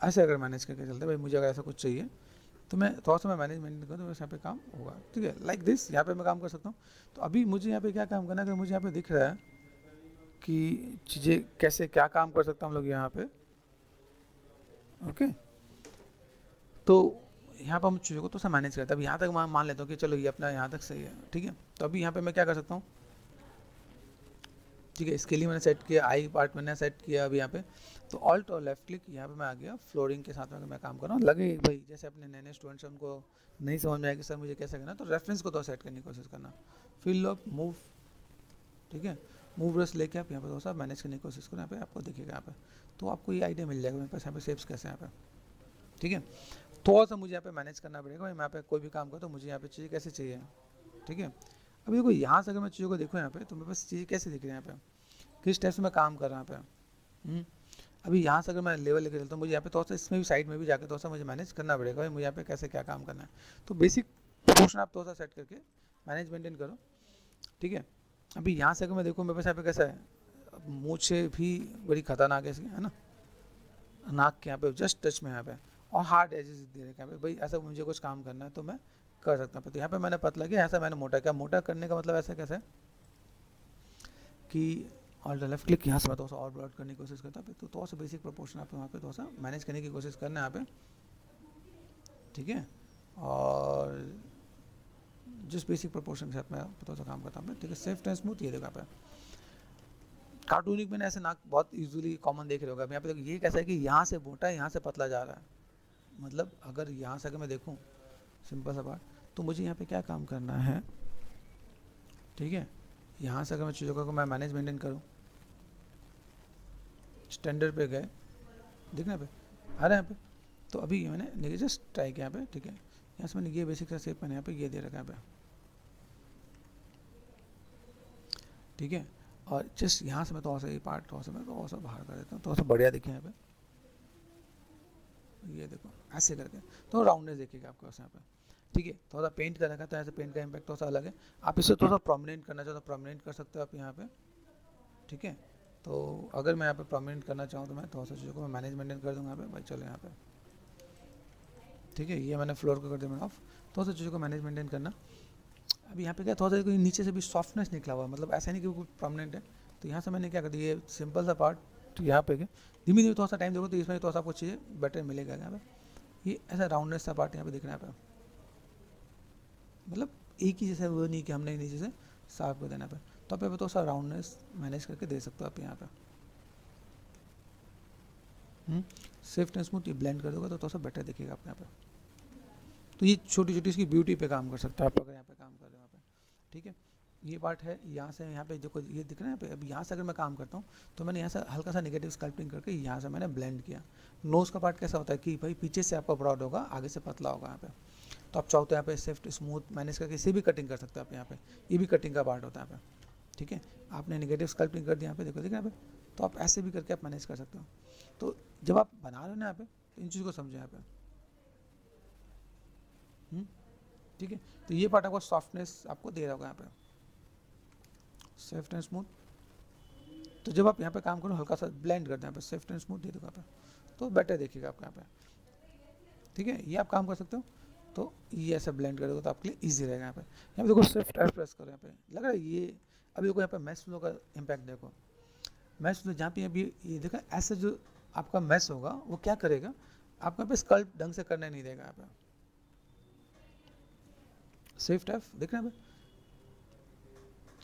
ऐसे अगर मैनेज करके चलते भाई, मुझे अगर ऐसा कुछ चाहिए तो मैं थोड़ा सा मैं मैनेजमेंट करूँ तो बस यहाँ पे काम होगा, ठीक है। लाइक दिस यहाँ पे मैं काम कर सकता हूँ। तो अभी मुझे यहाँ पे क्या काम करना है, अगर मुझे यहाँ पे दिख रहा है कि चीज़ें कैसे क्या काम कर सकता हम लोग यहाँ पे, ओके। तो यहाँ पर हम चीज़ों को तो सब मैनेज करते हैं। अब यहाँ तक मान लेता हूँ कि चलो ये अपना यहाँ तक सही है, ठीक है। तो अभी यहाँ पे मैं क्या कर सकता हूँ, ठीक है, इसके लिए मैंने सेट किया, आई पार्ट मैंने सेट किया अभी यहाँ पे। तो ऑल्ट और लेफ्ट क्लिक यहाँ पे मैं आ गया, फ्लोरिंग के साथ में मैं काम कर रहा हूँ। लगे भाई जैसे अपने नए नए स्टूडेंट्स हैं उनको नहीं समझ में आया कि सर मुझे कैसे करना, तो रेफरेंस को तो सेट करने की कोशिश करना, फिल लॉक मूव, ठीक है। मूव रस लेके आप यहाँ पे थोड़ा सा मैनेज करने की कोशिश करो, यहाँ पे आपको दिखेगा यहाँ पे, तो आपको ये आइडिया मिल जाएगा मेरे पास यहाँ पे शेप्स कैसे यहाँ पे, ठीक है। थोड़ा सा मुझे यहाँ पे मैनेज करना पड़ेगा भाई, मैं यहाँ पे कोई भी काम करूँ तो मुझे यहाँ पे चीज़ें कैसे चाहिए, ठीक है। अभी देखो यहाँ से अगर मैं चीज़ों को देखूँ यहाँ पे तो मेरे पास चीज़ें कैसे दिख रही है यहाँ पे, किस टाइप से मैं काम कर रहा हूँ यहाँ पे। अभी यहाँ से अगर मैं लेवल लेकर चलता हूँ, मुझे यहाँ पे थोड़ा सा इसमें भी साइड में भी जाकर थोड़ा सा मुझे मैनेज करना पड़ेगा भाई, मुझे यहाँ पे कैसे क्या काम करना है। तो बेसिक प्रोपोर्शन आप थोड़ा सा सेट करके मैनेज मेंटेन करो, ठीक है। अभी यहाँ से अगर मैं देखूँ मेरे पास यहाँ पे कैसा है, मुझे भी बड़ी खतरनाक है इसकी, है ना, नाक के यहाँ पे जस्ट टच में यहाँ पे, और हार्ड एजेस दे रखे यहाँ पे भाई, ऐसा मुझे कुछ काम करना है तो मैं कर सकता हूँ। तो यहाँ पे मैंने पतला किया, ऐसा मैंने मोटा किया। मोटा करने का मतलब ऐसा कैसे कि ऑल्ट लेफ्ट क्लिक यहाँ से मैं थोड़ा सा और ब्रॉड करने की कोशिश करता हूँ, तो थोड़ा सा बेसिक प्रोपोर्शन आप वहाँ पे थोड़ा सा मैनेज करने की कोशिश करना है यहाँ पे, ठीक है। और जिस बेसिक प्रोपोर्शन के साथ मैं थोड़ा सा काम करता हूँ, ठीक है। सेफ्ट एंड स्मूथ, ये देखो यहाँ पे कार्टूनिक मैंने ऐसे नाक बहुत यूजुअली कॉमन देख रहे होगा। यहाँ पे देखो ये कैसा है कि यहाँ से मोटा है, यहाँ से पतला जा रहा है, मतलब अगर यहाँ से अगर मैं देखूँ सिंपल सा बात, तो मुझे यहाँ पे क्या काम करना है, ठीक है। यहाँ से अगर मैं चीज़ों को मैं मैनेज मेंटेन करूँ, स्टैंडर्ड पे गए, देखना पे आ रहा है यहाँ पे, तो अभी मैंने जस्ट ट्राई किया यहाँ पे, ठीक है। यहाँ से मैंने ये बेसिक सा शेप मैंने यहाँ पे ये दे रखा है यहाँ पे, ठीक है। और जस्ट यहाँ से मैं थोड़ा सा ये पार्ट थोड़ा सा मैं थोड़ा सा बाहर कर देता हूँ, थोड़ा सा बढ़िया दिखे यहाँ पे, ये देखो ऐसे करके, तो राउंडनेस देखिएगा आपको यहाँ पे, ठीक है। थोड़ा सा पेंट कर रखा है तो ऐसे पेंट का इम्पैक्ट थोड़ा सा अलग है। आप इसे थोड़ा सा प्रोमिनेंट करना चाहो तो प्रोमिनेंट कर सकते हो आप यहाँ पे, ठीक है। तो अगर मैं यहाँ पे परमानेंट करना चाहूँ तो मैं थोड़ा सा चीज़ों को मैं मैनेज मेंटेन कर दूँगा यहाँ पे भाई। चलो यहाँ पे ठीक है, ये मैंने फ्लोर को कर दिया मैंने ऑफ। थोड़ा सा चीज़ों को मैनेज मेंटेन करना। अभी यहाँ पे क्या थोड़ा सा कोई नीचे से भी सॉफ्टनेस निकला हुआ है, मतलब ऐसा नहीं कि वो परमानेंट है। तो यहाँ से मैंने क्या कर दिया, ये सिंपल सा पार्ट तो यहाँ पे धीमे धीमे थोड़ा सा टाइम देखो तो इसमें थोड़ा सा आपको चीज़ें बेटर मिलेगा यहाँ पे। ये ऐसा राउंडनेस सा पार्ट यहाँ पे दिख रहा है यहाँ पे, मतलब एक ही जैसे वो नहीं कि हमने नीचे से साफ कर देना पे। तो आप यहाँ पे थोड़ा सा राउंडनेस मैनेज करके दे सकते हो आप यहाँ पे। सॉफ्ट एंड स्मूथ ये ब्लेंड कर दोगे तो थोड़ा सा बेटर दिखेगा आप यहाँ पे। तो ये छोटी छोटी इसकी ब्यूटी पे काम कर सकते हो आप अगर यहाँ पे काम कर रहे हो यहाँ पे। ठीक है, ये पार्ट है। यहाँ से यहाँ पे जो ये दिख रहा है यहाँ पे, अब यहाँ से अगर मैं काम करता हूँ तो मैंने यहाँ से हल्का सा नेगेटिव स्कल्पटिंग करके यहाँ से मैंने ब्लेंड किया। नोज़ का पार्ट कैसा होता है कि भाई पीछे से आपका ब्रॉड होगा, आगे से पतला होगा यहाँ पे। तो आप चाहो तो यहाँ पे सॉफ्ट स्मूथ मैनेज करके इसे भी कटिंग कर सकते हो आप यहाँ पे। ये भी कटिंग का पार्ट होता है यहाँ पे। ठीक है, आपने नेगेटिव स्कल्पटिंग कर दिया यहाँ पे, देखो यहाँ पे। तो आप ऐसे भी करके आप मैनेज कर सकते हो। तो जब आप बना रहे हो ना यहाँ पे, तो इन चीज़ों को समझो यहाँ पे। ठीक है, तो ये पार्ट आपको सॉफ्टनेस आपको दे रहा होगा यहाँ पे, सॉफ्ट एंड स्मूथ। तो जब आप यहाँ पे काम करो हल्का सा ब्लेंड करते हैं यहाँ पे, सॉफ्ट एंड स्मूथ दे दो यहाँ पे, तो बेटर देखिएगा आपको यहाँ पे। ठीक है, ये आप काम कर सकते हो। तो ये ऐसा ब्लेंड करोगे तो आपके लिए ईजी रहेगा यहाँ पे देखो शिफ्ट एफ प्रेस करो यहाँ पे, लग रहा है ये। अभी देखो यहाँ पे मैश फ्लो का इम्पैक्ट देखो। मैश फ्लो जहाँ पे अभी ये देखा ऐसे जो आपका मैश होगा वो क्या करेगा, आपको यहाँ पे स्कल्प ढंग से करने नहीं देगा यहाँ पे। शिफ्ट एफ देख रहे हैं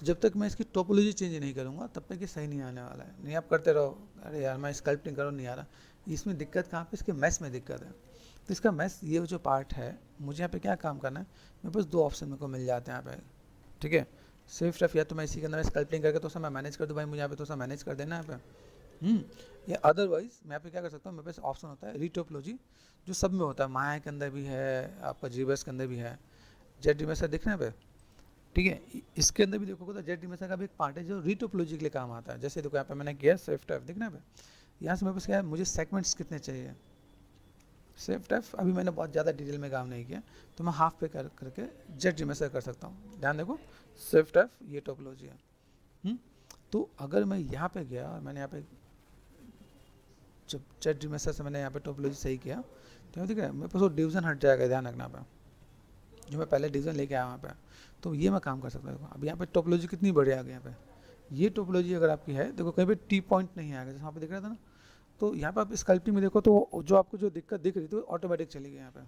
जब तक मैं इसकी टोपोलॉजी चेंज नहीं करूँगा तब तक ये सही नहीं आने वाला है। नहीं आप करते रहो, अरे यार मैं स्कल्पटिंग करो नहीं आ रहा, इसमें दिक्कत कहाँ पे, इसके मैश में दिक्कत है। तो इसका मैश ये जो पार्ट है, मुझे यहाँ पे क्या काम करना है, मेरे पास दो ऑप्शन मेरे को मिल जाते हैं यहाँ पे। ठीक है, शिफ्ट एफ, या तो मैं इसी के अंदर स्कल्पटिंग करके तो मैं मैनेज कर दूँ भाई, मुझे यहाँ पे तो मैनेज कर देना है यहाँ पे। या अदरवाइज मैं यहाँ पे क्या कर सकता हूँ, मेरे पास ऑप्शन होता है रीटोपोलॉजी, जो सब में होता है, माया के अंदर भी है, आपका जीबस के अंदर भी है, जेड डिमेसर दिख रहे हैं पे। ठीक है, इसके अंदर भी देखोगे तो जेड डिमेसर का भी एक पार्ट है जो रीटोपोलॉजी के लिए काम आता है। जैसे देखो यहाँ पे मैंने किया शिफ्ट एफ, दिख रहा है पे। यहाँ से मेरे पास क्या है, मुझे सेगमेंट्स कितने चाहिए, शिफ्ट एफ। अभी मैंने बहुत ज़्यादा डिटेल में काम नहीं किया तो मैं हाफ पे करके जेड डिमेसर कर सकता हूँ। ध्यान देखो शिफ्ट एफ, ये टोपोलॉजी है। तो अगर मैं यहाँ पे गया और मैंने यहाँ पे जब जेड डिमेसर से मैंने यहाँ पे टोपोलॉजी सही किया तो ठीक है, मेरे पास वो डिवीजन हट जाएगा, ध्यान रखना पे, जो मैं पहले डिवीजन लेके आया वहाँ पे। तो ये मैं काम कर सकता हूँ। अब यहाँ पे टोपोलॉजी कितनी बढ़िया आ गई यहाँ पे, ये टोपोलॉजी अगर आपकी है, देखो कहीं पे टी पॉइंट नहीं आएगा, जैसे वहाँ पे दिख रहा था ना। तो यहाँ पे आप स्कल्पटिंग में देखो तो जो आपको जो दिक्कत दिख रही थी ऑटोमेटिक चली गई यहाँ पे।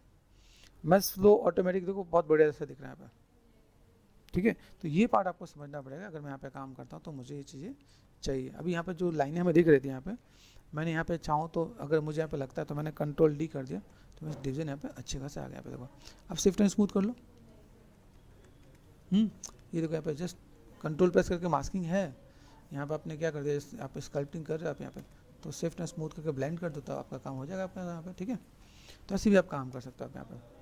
मैश फ्लो ऑटोमेटिक देखो बहुत बढ़िया से दिख रहा है यहाँ पे। ठीक है, तो ये पार्ट आपको समझना पड़ेगा। अगर मैं यहाँ पे काम करता हूँ तो मुझे ये चीज़ें चाहिए। अभी यहाँ पे जो लाइनें हमें दिख रही थी यहाँ पे, मैंने यहाँ पे चाहूँ तो अगर मुझे यहाँ पे लगता है तो मैंने कंट्रोल डी कर दिया, तो मैं डिवीजन यहाँ पे अच्छे खासे आ गया। यहाँ पे देखो अब शिफ्ट एंड स्मूथ कर लो। ये देखो यहाँ पे जस्ट कंट्रोल प्रेस करके मास्किंग है, यहाँ पे आपने क्या कर दिया, आप स्कल्पटिंग कर रहे हो आप यहाँ पे, तो शिफ्ट एंड स्मूथ करके ब्लेंड कर दो तो आपका काम हो जाएगा आपका यहाँ पे। ठीक है, तो ऐसे भी आप काम कर सकते हो आप यहाँ पे।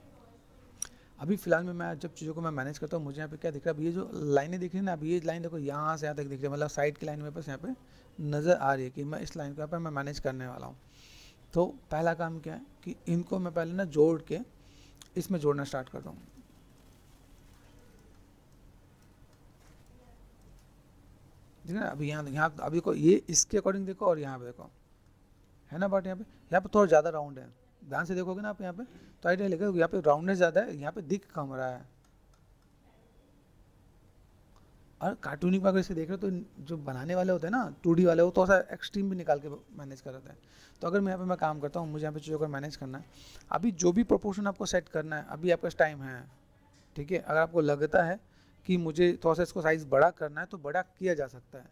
अभी फिलहाल में मैं जब चीज़ों को मैं मैनेज करता हूँ, मुझे यहाँ पे क्या दिख रहा है, अभी ये जो लाइनें दिख रही है ना, अभी ये लाइन देखो यहाँ से यहाँ तक दिख रही है, मतलब साइड की लाइन मेरे पास यहाँ पे नज़र आ रही है कि मैं इस लाइन को यहाँ पे मैं मैनेज करने वाला हूँ। तो पहला काम क्या है कि इनको मैं पहले ना जोड़ के इसमें जोड़ना स्टार्ट करता हूँ। ठीक है ना, अभी यहाँ अभी को ये इसके अकॉर्डिंग देखो और यहाँ पे देखो है ना पार्ट, यहाँ पे थोड़ा ज़्यादा राउंड है। ध्यान से देखोगे ना आप यहाँ पे तो आइडिया लेगा, यहाँ पे राउंडनेस ज़्यादा है, यहाँ पे दिख कम रहा है। और कार्टूनिंग में अगर इसे देख रहे हो तो जो बनाने वाले होते हैं ना 2D वाले, वो तो ऐसा एक्सट्रीम भी निकाल के मैनेज कर रहे हैं। तो अगर मैं यहाँ पे मैं काम करता हूँ, मुझे यहाँ पे चीज़ों को मैनेज करना है, अभी जो भी प्रोपोर्शन आपको सेट करना है, अभी आपका टाइम है। ठीक है, अगर आपको लगता है कि मुझे थोड़ा सा इसको साइज़ बड़ा करना है तो बड़ा किया जा सकता है,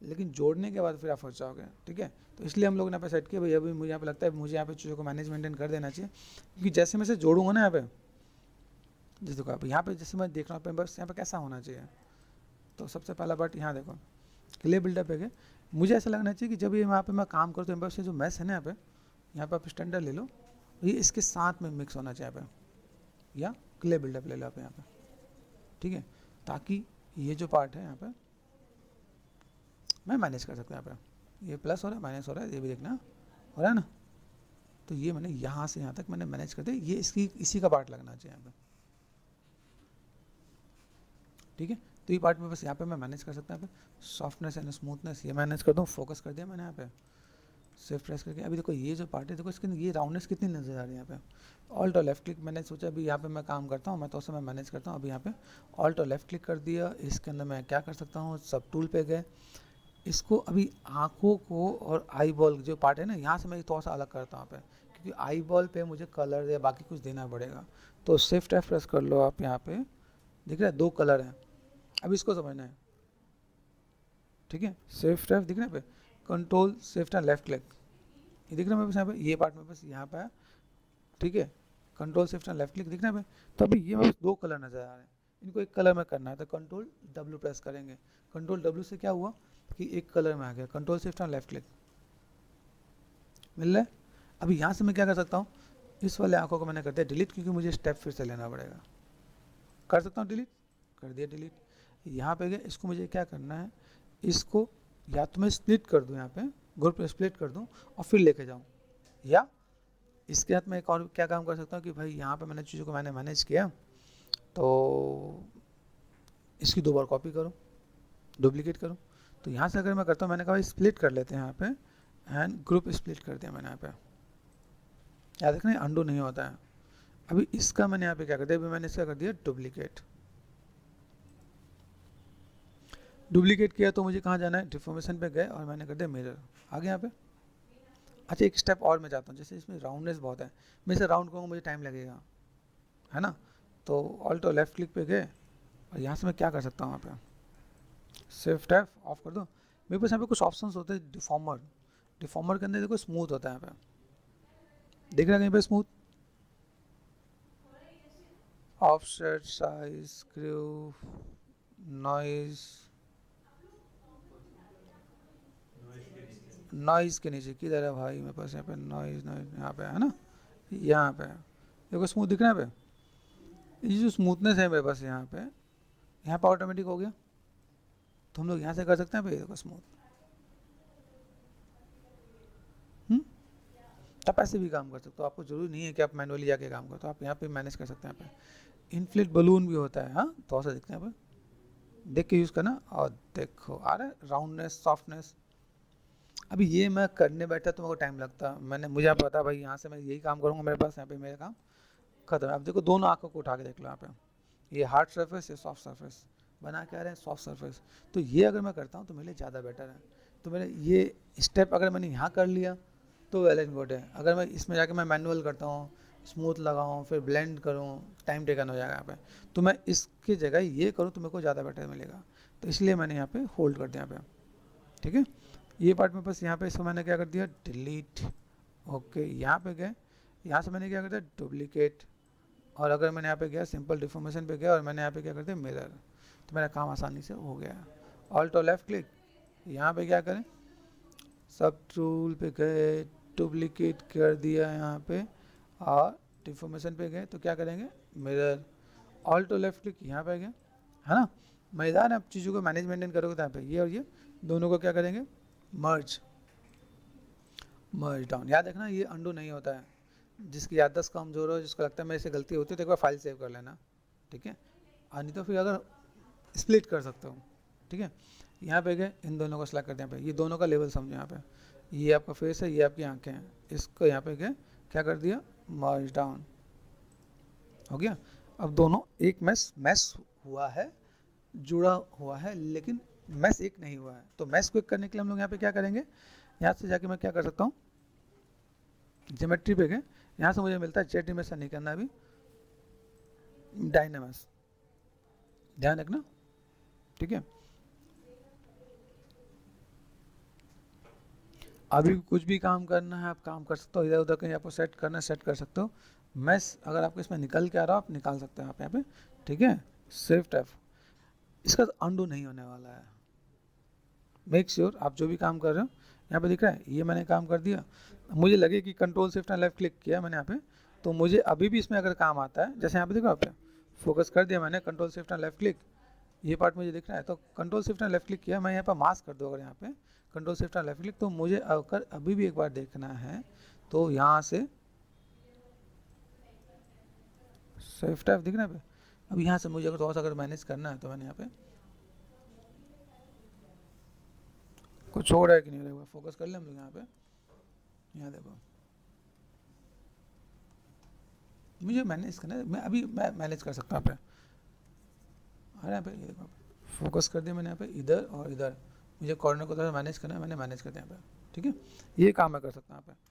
लेकिन जोड़ने के बाद फिर आप फंस जाओगे। ठीक है, तो इसलिए हम लोग ने यहाँ पे सेट किया भाई, अभी मुझे यहाँ पे लगता है मुझे यहाँ पे चीज़ों को मैनेज मेंटेन कर देना चाहिए, क्योंकि जैसे मैं इसे जोड़ूंगा ना यहाँ पे, जैसे देखो आप यहाँ पे जैसे मैं देख रहा हूँ बस यहाँ पे कैसा होना चाहिए। तो सबसे पहला पार्ट यहाँ देखो क्ले बिल्डअप है, मुझे ऐसा लगना चाहिए कि जब ये यहाँ पे मैं काम करता हूँ से जो मैश है ना यहाँ पे आप स्टैंडर्ड ले लो, ये इसके साथ में मिक्स होना चाहिए यहाँ पे, या क्ले बिल्डअप ले लो आप यहाँ पे। ठीक है, ताकि ये जो पार्ट है यहाँ पे मैं मैनेज कर सकता हूँ। यहाँ पे ये प्लस हो रहा है माइनस हो रहा है, ये भी देखना हो रहा है ना। तो ये मैंने यहाँ से यहाँ तक मैंने मैनेज कर दिया, ये इसी का पार्ट लगना चाहिए यहाँ पे। ठीक है, तो ये पार्ट में बस यहाँ पे मैं मैनेज कर सकता हूँ। यहाँ पे सॉफ्टनेस एंड स्मूथनेस ये मैनेज कर दूँ, फोकस कर दिया मैंने यहाँ पे शिफ्ट प्रेस करके। अभी देखो ये जो पार्ट है, देखो इसके ये राउंडनेस कितनी नज़र आ रही है यहाँ पे। ऑल्ट और लेफ्ट क्लिक मैंने सोचा अभी यहाँ पे मैं काम करता हूँ, मैं तो उस समय मैनेज करता हूँ। अभी यहाँ पे ऑल्ट और लेफ्ट क्लिक कर दिया, इसके अंदर मैं क्या कर सकता हूँ, सब टूल पे गए, इसको अभी आँखों को और आई बॉल जो पार्ट है ना, यहाँ से मैं थोड़ा सा अलग करता हूँ यहाँ पे, क्योंकि आई बॉल पे मुझे कलर या बाकी कुछ देना पड़ेगा। तो शिफ्ट एफ प्रेस कर लो आप, यहाँ पे दिख रहा है 2 कलर हैं, अब इसको समझना है, ठीक है। शिफ्ट एफ दिख रहा है पे, control shift and left click, ये दिख रहा है मेरे पास यहाँ पे, ये पार्ट में बस यहाँ पे है, ठीक है। Control shift and left click दिख रहा है पे, तो अभी ये मेरे पास 2 कलर नज़र आ रहे हैं, इनको एक कलर में करना है, तो कंट्रोल डब्ल्यू प्रेस करेंगे। कंट्रोल डब्ल्यू से क्या हुआ कि एक कलर में आ गया, control shift and left click मिल रहा है। अभी यहाँ से मैं क्या कर सकता हूँ, इस वाले आंखों को मैंने कर दिया डिलीट, क्योंकि मुझे स्टेप फिर से लेना पड़ेगा। कर सकता हूँ डिलीट, कर दिया डिलीट। यहाँ पे गए, इसको मुझे क्या करना है, इसको या तो मैं स्प्लिट कर दूँ, यहाँ पे ग्रुप पे स्प्लिट कर दूँ और फिर लेके जाऊँ, या इसके साथ मैं एक और क्या काम कर सकता हूँ कि भाई यहाँ पे मैंने चीज़ों को मैंने मैनेज किया, तो इसकी 2 बार कॉपी करूँ, डुप्लीकेट करूँ। तो यहाँ से अगर मैं करता हूँ, मैंने कहा भाई स्प्लिट कर लेते हैं यहाँ पे, एंड ग्रुप स्प्लिट कर दिया मैंने यहाँ पे, याद रखना अंडू नहीं होता है। अभी इसका मैंने यहाँ पे क्या कर दिया, अभी मैंने इसका कर दिया डुप्लीकेट। डुप्लीकेट किया तो मुझे कहाँ जाना है, डिफॉर्मेशन पे गए और मैंने कर दिया मिरर, आ गया यहाँ पे। अच्छा एक स्टेप और मैं जाता हूँ, जैसे इसमें राउंडनेस बहुत है, मैं इसे राउंड करूँगा मुझे टाइम लगेगा, है ना। तो ऑल्ट और लेफ्ट क्लिक पे गए और यहाँ से मैं क्या कर सकता हूँ, यहाँ पे शिफ्ट एफ ऑफ कर दो। मेरे पास यहाँ पे कुछ ऑप्शंस होते हैं, डिफॉर्मर, डिफॉर्मर के अंदर देखो स्मूथ होता है, यहाँ पे दिख रहा है कहीं पे smooth, offset, size, screw, noise, noise के नीचे किधर है भाई, मेरे पास यहाँ पे नॉइज़, नॉइज़ यहाँ पे है ना, यहाँ पे देखो स्मूथ दिख रहा है यहाँ पे। ये जो स्मूथनेस है मेरे पास यहाँ पे ऑटोमेटिक हो गया, तो हम लोग यहाँ से कर सकते हैं भाई, देखो स्मूथ। आप ऐसे भी काम कर सकते हो, आपको जरूरी नहीं है कि आप मैनुअली जाके काम करो, तो आप यहाँ पे मैनेज कर सकते हैं। यहाँ पे इन्फ्लेट बलून भी होता है, हाँ थोड़ा सा दिखते हैं यहाँ पे, देख के यूज़ करना। और देखो आ रहा है राउंडनेस, सॉफ्टनेस। अभी ये मैं करने बैठा तो मेरे को टाइम लगता, मुझे पता भाई यहाँ से मैं यही काम करूँगा, मेरे पास यहाँ पे मेरा काम खत्म है। अब देखो दोनों आंखों को उठा के देख लो, यहाँ पे ये हार्ड सरफेस, ये सॉफ्ट सरफेस, बना के आ रहे हैं सॉफ्ट सरफेस। तो ये अगर मैं करता हूँ तो मेरे लिए ज़्यादा बेटर है। तो मेरे ये स्टेप अगर मैंने यहाँ कर लिया तो वेल एंड गुड है। अगर मैं इसमें जाके मैं मैनुअल करता हूँ, स्मूथ लगाऊँ, फिर ब्लेंड करूँ, टाइम टेकन हो जाएगा यहाँ पे। तो मैं इसकी जगह ये करूँ तो मेरे को ज़्यादा बेटर मिलेगा, तो इसलिए मैंने यहाँ पे होल्ड कर दिया यहाँ पे, ठीक है। ये पार्ट में बस यहाँ पे इसको मैंने क्या कर दिया, डिलीट। ओके यहाँ पे गए, यहाँ से मैंने क्या कर दिया, डुप्लीकेट। और अगर मैंने यहाँ पे गया सिंपल डिफॉर्मेशन पे गया और मैंने यहाँ पे क्या कर दिया, मिरर, तो मेरा काम आसानी से हो गया। ऑल्ट और लेफ्ट क्लिक, यहाँ पे क्या करें, सब टूल पे गए, डुप्लीकेट कर दिया यहाँ पे, और डिफॉर्मेशन पे गए तो क्या करेंगे, मिरर। ऑल्ट और लेफ्ट क्लिक यहाँ पे गए, है ना। मैदान आप चीज़ों को मैनेज मेंटेन करोगे तो यहाँ पे ये और ये दोनों को क्या करेंगे, मर्ज, मर्ज डाउन। याद रखना ये अंडू नहीं होता है, जिसकी याददाश्त कमजोर हो, जिसको लगता है मेरे से गलती होती है तो एक बार फाइल सेव कर लेना, ठीक है। और नहीं तो फिर अगर स्प्लिट कर सकते हो, ठीक है। यहाँ पे गए, इन दोनों को सेलेक्ट करते हैं, यहाँ पे ये दोनों का लेवल समझो, यहाँ पे ये आपका फेस है, ये आपकी आंखें हैं, इसको यहाँ पे गए क्या कर दिया, मर्ज डाउन, हो गया। अब दोनों एक मैश हुआ है, जुड़ा हुआ है, लेकिन मैश एक नहीं हुआ है। तो मैश को एक करने के लिए हम लोग यहाँ पे क्या करेंगे, यहाँ से जाके मैं क्या कर सकता हूँ, ज्योमेट्री पे गए, यहाँ से मुझे मिलता है जेड इमेज से नहीं करना, अभी डायनामस, ध्यान रखना, ठीक है। अभी कुछ भी काम करना है आप काम कर सकते हो, इधर उधर कहीं आपको सेट करना है सेट कर सकते हो। मैश अगर आपको इसमें निकल के आ रहा हो आप निकाल सकते हो आप यहाँ पे, ठीक है। शिफ्ट एफ, इसका अंडू नहीं होने वाला है, मेक श्योर आप जो भी काम कर रहे हो। यहाँ पे दिख रहा है ये मैंने काम कर दिया, मुझे लगे कि control shift and left click किया मैंने यहाँ पे, तो मुझे अभी भी इसमें अगर काम आता है, जैसे यहाँ पे देखो, आप फोकस कर दिया मैंने, control shift and left click, ये पार्ट मुझे दिख रहा है, तो control shift and left click किया, मैं यहाँ पर मास्क कर दूँ अगर यहाँ पे control shift and left click, तो मुझे अगर अभी भी एक बार देखना है तो यहाँ से शिफ्ट एफ दिख रहा है। अब यहाँ से मुझे अगर थोड़ा सा अगर मैनेज करना है तो मैंने यहाँ पे कुछ हो रहा है कि नहीं हो रहा है, फोकस कर ले हम लोग यहाँ पे। यहाँ देखो मुझे मैनेज करना है, मैं अभी मैं मैनेज कर सकता हूँ यहाँ पे। अरे यहाँ पे ये देखो फोकस कर दिया मैंने यहाँ पे इधर और इधर, मुझे कॉर्नर को थोड़ा मैनेज करना है, मैंने मैनेज कर दिया यहाँ पे। ठीक है, ये काम मैं कर सकता हूँ यहाँ पे।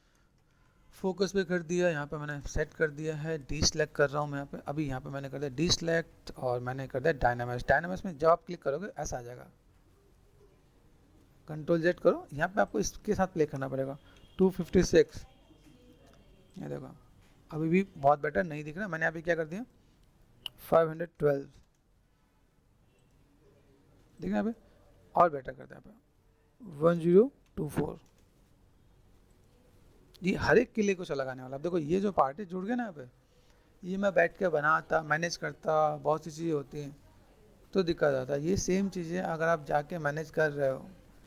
फोकस पे कर दिया, यहाँ पे मैंने सेट कर दिया है, डी सेलेक्ट कर रहा हूँ मैं यहाँ पे। अभी यहाँ पे मैंने कर दिया डी सेलेक्ट और मैंने कर दिया डायनामिक्स। डायनामिक्स में जब आप क्लिक करोगे ऐसा आ जाएगा, कंट्रोल जेड करो, यहाँ पे आपको इसके साथ प्ले करना पड़ेगा। 256, ये देखो अभी भी बहुत बेटर नहीं दिख रहा। मैंने अभी क्या कर दिया 512, देखना यहाँ पे और बेटर करते हैं यहाँ पे 1024। ये हर एक के लिए कुछ अलग आने वाला। अब देखो ये जो पार्ट है जुड़ गया ना यहाँ पे, ये मैं बैठ के बनाता मैनेज करता, बहुत सी चीज़ें होती हैं तो दिक्कत आता है। ये सेम चीज़ें अगर आप जाके मैनेज कर रहे हो,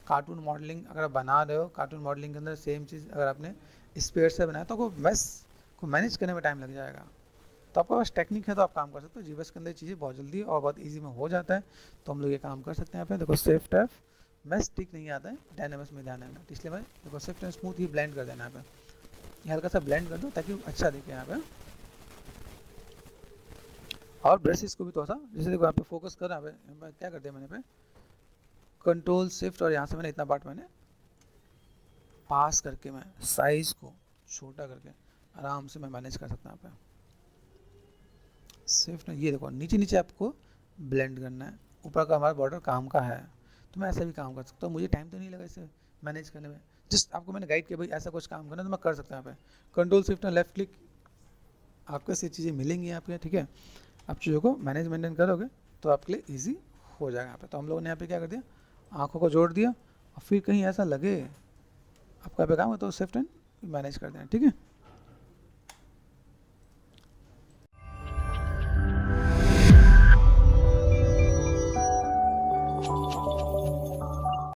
कार्टून मॉडलिंग अगर आप बना रहे हो, कार्टून मॉडलिंग के अंदर सेम चीज़ अगर आपने स्पेयर से बनाया तो आपको बस को मैनेज करने में टाइम लग जाएगा। तो आपके पास टेक्निक है तो आप काम कर सकते हो। जीबस के अंदर चीज़ें बहुत जल्दी और बहुत ईजी में हो जाता है, तो हम लोग ये काम कर सकते हैं। यहाँ पे देखो सेफ टैप मैस ठीक नहीं आता है, डायनामिक्स में ध्यान देना, इसलिए मैं देखो safe and smooth he blend कर देना। यहाँ पे ये हल्का सा ब्लेंड कर दो ताकि अच्छा दिखे यहाँ पे। और ब्रशेस को भी थोड़ा सा, जैसे देखो यहाँ पे फोकस कर रहा है, मैं क्या कर दिया मैंने पे कंट्रोल शिफ्ट और यहाँ से मैंने इतना पार्ट मैंने पास करके मैं साइज को छोटा करके आराम से मैं मैनेज कर सकता हूँ यहाँ पे। शिफ्ट ये देखो नीचे नीचे आपको ब्लेंड करना है, ऊपर का हमारा बॉर्डर काम का है तो मैं ऐसा भी काम कर सकता हूँ। मुझे टाइम तो नहीं लगा इसे मैनेज करने में, जस्ट आपको मैंने गाइड किया भाई ऐसा कुछ काम करना तो मैं कर सकता हूँ यहाँ पे। कंट्रोल शिफ्ट और लेफ्ट क्लिक आपको ऐसी चीज़ें मिलेंगी आपके। ठीक है, आप चीज़ों को मैनेज मेंटेन करोगे तो आपके लिए ईजी हो जाएगा यहाँ पे। तो हम लोगों ने यहाँ पे क्या कर दिया, आँखों को जोड़ दिया और फिर कहीं ऐसा लगे आपका पे काम है तो शिफ्ट एंड मैनेज कर देना। ठीक है।